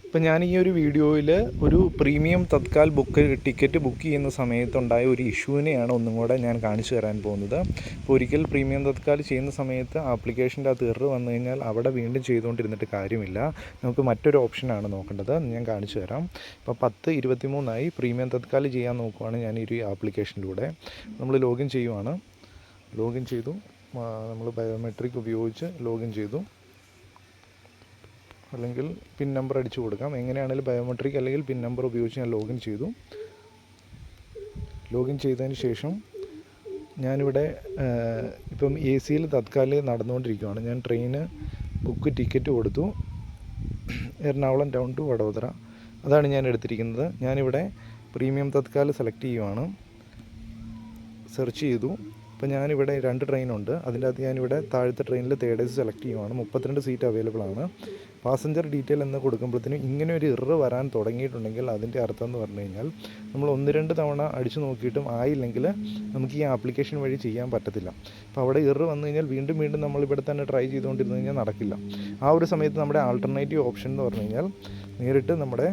ഇപ്പം ഞാൻ ഈ ഒരു വീഡിയോയിൽ ഒരു പ്രീമിയം തത്കാൽ ടിക്കറ്റ് ബുക്ക് ചെയ്യുന്ന സമയത്തുണ്ടായ ഒരു ഇഷ്യൂവിനെയാണ് ഒന്നും കൂടെ ഞാൻ കാണിച്ചു തരാൻ പോകുന്നത്. അപ്പോൾ ഒരിക്കൽ പ്രീമിയം തത്കാൽ ചെയ്യുന്ന സമയത്ത് ആപ്ലിക്കേഷൻ്റെ അകത്ത് എറർ വന്നു കഴിഞ്ഞാൽ അവിടെ വീണ്ടും ചെയ്തുകൊണ്ടിരുന്നിട്ട് കാര്യമില്ല. നമുക്ക് മറ്റൊരു ഓപ്ഷനാണ് നോക്കേണ്ടത്. ഞാൻ കാണിച്ചു തരാം. ഇപ്പോൾ 10:23 പ്രീമിയം തത്കാൽ ചെയ്യാൻ നോക്കുവാണ് ഞാൻ ഈ ഒരു ആപ്ലിക്കേഷനിലൂടെ. നമ്മൾ ലോഗിൻ ചെയ്യുവാണ്. ലോഗിൻ ചെയ്തു. നമ്മൾ ബയോമെട്രിക് ഉപയോഗിച്ച് ലോഗിൻ ചെയ്തു. അല്ലെങ്കിൽ പിൻ നമ്പർ അടിച്ചു കൊടുക്കാം. എങ്ങനെയാണെങ്കിലും ബയോമെട്രിക് അല്ലെങ്കിൽ പിൻ നമ്പർ ഉപയോഗിച്ച് ഞാൻ ലോഗിൻ ചെയ്തു. ലോഗിൻ ചെയ്തതിന് ശേഷം ഞാനിവിടെ ഇപ്പം AC തത്കാൽ നടന്നുകൊണ്ടിരിക്കുകയാണ്. ഞാൻ ട്രെയിന് ടിക്കറ്റ് കൊടുത്തു. എറണാകുളം ടൗൺ ടു വഡോദര, അതാണ് ഞാൻ എടുത്തിരിക്കുന്നത്. ഞാനിവിടെ പ്രീമിയം തത്കാൽ സെലക്ട് ചെയ്യുവാണ്. സെർച്ച് ചെയ്തു. അപ്പോൾ ഞാനിവിടെ 2 ട്രെയിനുണ്ട്. അതിൻ്റെ അകത്ത് ഞാനിവിടെ താഴത്തെ ട്രെയിനിൽ തേർഡ് AC സെലക്ട് ചെയ്യുവാണ്. 32 സീറ്റ് അവൈലബിൾ ആണ്. പാസഞ്ചർ ഡീറ്റെയിൽ എന്ന് കൊടുക്കുമ്പോഴത്തേനും ഇങ്ങനെ ഒരു എറർ വരാൻ തുടങ്ങിയിട്ടുണ്ടെങ്കിൽ അതിൻ്റെ അർത്ഥം എന്ന് പറഞ്ഞു കഴിഞ്ഞാൽ നമ്മൾ 1-2 തവണ അടിച്ചു നോക്കിയിട്ടും ആയില്ലെങ്കിൽ നമുക്ക് ഈ ആപ്ലിക്കേഷൻ വഴി ചെയ്യാൻ പറ്റത്തില്ല. അപ്പോൾ അവിടെ എറർ വന്നു കഴിഞ്ഞാൽ വീണ്ടും നമ്മളിവിടെ തന്നെ ട്രൈ ചെയ്തുകൊണ്ടിരുന്നു കഴിഞ്ഞാൽ നടക്കില്ല. ആ ഒരു സമയത്ത് നമ്മുടെ ആൾട്ടർനേറ്റീവ് ഓപ്ഷൻ എന്ന് പറഞ്ഞു കഴിഞ്ഞാൽ നേരിട്ട് നമ്മുടെ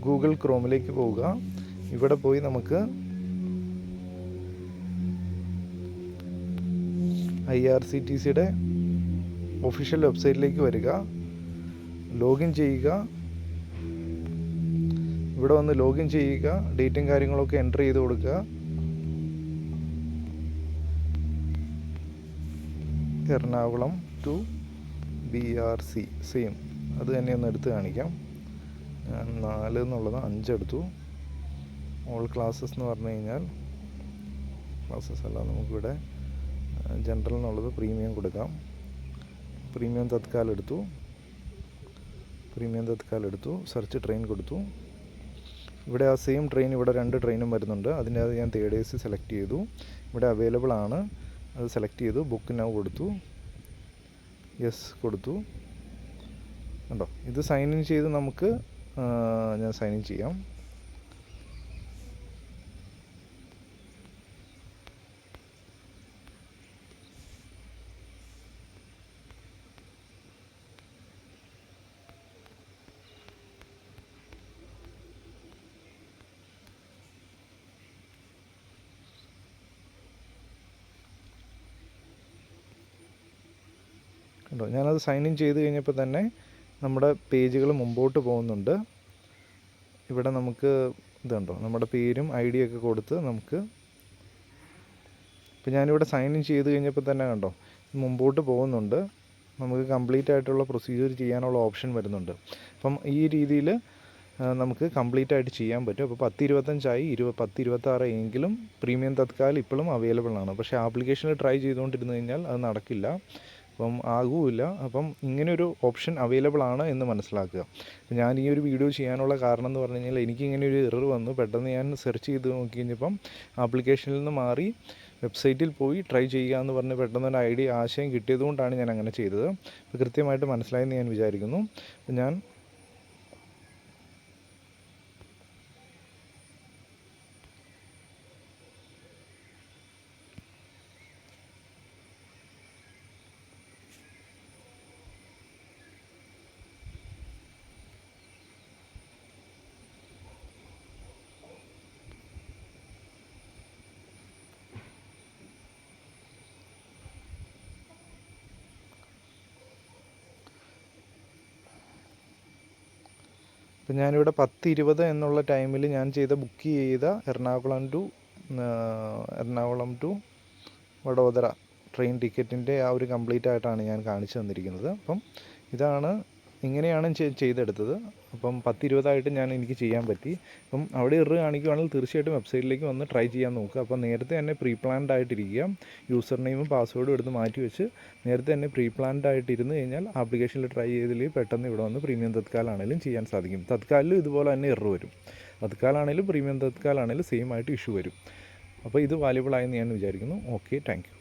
ഗൂഗിൾ ക്രോമിലേക്ക് പോവുക. ഇവിടെ പോയി നമുക്ക് IRCTCയുടെ ഒഫീഷ്യൽ വെബ്സൈറ്റിലേക്ക് വരിക. ലോഗിൻ ചെയ്യുക. ഇവിടെ വന്ന് ലോഗിൻ ചെയ്യുക. ഡേറ്റും കാര്യങ്ങളൊക്കെ എൻ്റർ ചെയ്ത് കൊടുക്കുക. എറണാകുളം ടു BRC സെയിം അത് തന്നെ ഒന്ന് എടുത്ത് കാണിക്കാം. 4 എന്നുള്ളത് 5 എടുത്തു. ഓൾ ക്ലാസ്സസ് എന്ന് പറഞ്ഞു കഴിഞ്ഞാൽ ക്ലാസ്സസ് അല്ല, നമുക്കിവിടെ ജനറൽ എന്നുള്ളത് പ്രീമിയം കൊടുക്കാം. പ്രീമിയം തത്കാൽ എടുത്തു. സെർച്ച് ട്രെയിൻ കൊടുത്തു. ഇവിടെ ആ സെയിം ട്രെയിൻ ഇവിടെ 2 ട്രെയിനും വരുന്നുണ്ട്. അതിൻ്റെ അത് ഞാൻ തേർഡ് AC സെലക്ട് ചെയ്തു. ഇവിടെ അവൈലബിൾ ആണ്, അത് സെലക്ട് ചെയ്തു. ബുക്ക് നൗ കൊടുത്തു. യെസ് കൊടുത്തു. കണ്ടോ, ഇത് സൈൻ ഇൻ ചെയ്ത് നമുക്ക് ഞാൻ സൈൻ ഇൻ ചെയ്യാം. കണ്ടോ, ഞാനത് സൈൻ ഇൻ ചെയ്ത് കഴിഞ്ഞപ്പോൾ തന്നെ നമ്മുടെ പേജുകൾ മുമ്പോട്ട് പോകുന്നുണ്ട്. ഇവിടെ നമുക്ക് ഇതുണ്ടോ, നമ്മുടെ പേരും ID ഒക്കെ കൊടുത്ത് നമുക്ക് ഇപ്പോൾ ഞാനിവിടെ സൈൻ ഇൻ ചെയ്ത് കഴിഞ്ഞപ്പോൾ തന്നെ കണ്ടോ മുമ്പോട്ട് പോകുന്നുണ്ട്. നമുക്ക് കംപ്ലീറ്റ് ആയിട്ടുള്ള പ്രൊസീജിയർ ചെയ്യാനുള്ള ഓപ്ഷൻ വരുന്നുണ്ട്. അപ്പം ഈ രീതിയിൽ നമുക്ക് കംപ്ലീറ്റ് ആയിട്ട് ചെയ്യാൻ പറ്റും. അപ്പോൾ 10:25 10:26 എങ്കിലും പ്രീമിയം തത്കാൽ ഇപ്പോഴും അവൈലബിൾ ആണ്. പക്ഷേ ആപ്ലിക്കേഷനിൽ ട്രൈ ചെയ്തുകൊണ്ടിരുന്നു കഴിഞ്ഞാൽ അത് നടക്കില്ല, അപ്പം ആകുമില്ല. അപ്പം ഇങ്ങനെയൊരു ഓപ്ഷൻ അവൈലബിൾ ആണ് എന്ന് മനസ്സിലാക്കുക. ഞാൻ ഈ ഒരു വീഡിയോ ചെയ്യാനുള്ള കാരണം എന്ന് പറഞ്ഞു കഴിഞ്ഞാൽ എനിക്കിങ്ങനെ ഒരു എറർ വന്നു. പെട്ടെന്ന് ഞാൻ സെർച്ച് ചെയ്ത് നോക്കി കഴിഞ്ഞപ്പം ആപ്ലിക്കേഷനിൽ നിന്ന് മാറി വെബ്സൈറ്റിൽ പോയി ട്രൈ ചെയ്യുക എന്ന് പറഞ്ഞ് പെട്ടെന്നൊരു ആശയം കിട്ടിയതുകൊണ്ടാണ് ഞാൻ അങ്ങനെ ചെയ്തത്. അപ്പോൾ കൃത്യമായിട്ട് മനസ്സിലായെന്ന് ഞാൻ വിചാരിക്കുന്നു. അപ്പം ഞാൻ ഇപ്പം ഞാനിവിടെ 10:20 എന്നുള്ള ടൈമിൽ ഞാൻ ബുക്ക് ചെയ്ത എറണാകുളം ടു വഡോദര ട്രെയിൻ ടിക്കറ്റിൻ്റെ ആ ഒരു കംപ്ലീറ്റ് ആയിട്ടാണ് ഞാൻ കാണിച്ചു തന്നിരിക്കുന്നത്. അപ്പം ഇങ്ങനെയാണ് ചെയ്തെടുത്തത്. അപ്പം 10:20 എനിക്ക് ചെയ്യാൻ പറ്റി. അപ്പം അവിടെ എറർ കാണിക്കുകയാണെങ്കിൽ തീർച്ചയായിട്ടും വെബ്സൈറ്റിലേക്ക് വന്ന് ട്രൈ ചെയ്യാൻ നോക്കുക. അപ്പം നേരത്തെ തന്നെ പ്രീ പ്ലാൻഡ് ആയിട്ടിരിക്കുക. യൂസർ നെയിമും പാസ്വേഡും എടുത്ത് മാറ്റി വെച്ച് നേരത്തെ തന്നെ പ്രീ പ്ലാൻഡ് ആയിട്ടിരുന്ന് കഴിഞ്ഞാൽ ആപ്ലിക്കേഷനിൽ ട്രൈ ചെയ്തില്ലെങ്കിൽ പെട്ടെന്ന് ഇവിടെ വന്ന് പ്രീമിയം തത്കാലാണെങ്കിലും ചെയ്യാൻ സാധിക്കും. തത്കാലിലും ഇതുപോലെ തന്നെ എറർ വരും. തത്കാലാണെങ്കിലും പ്രീമിയം തത്കാലാണെങ്കിലും സെയിം ആയിട്ട് ഇഷ്യൂ വരും. അപ്പോൾ ഇത് വാല്യുബിൾ ആയെന്ന് ഞാൻ വിചാരിക്കുന്നു. Okay, thank you.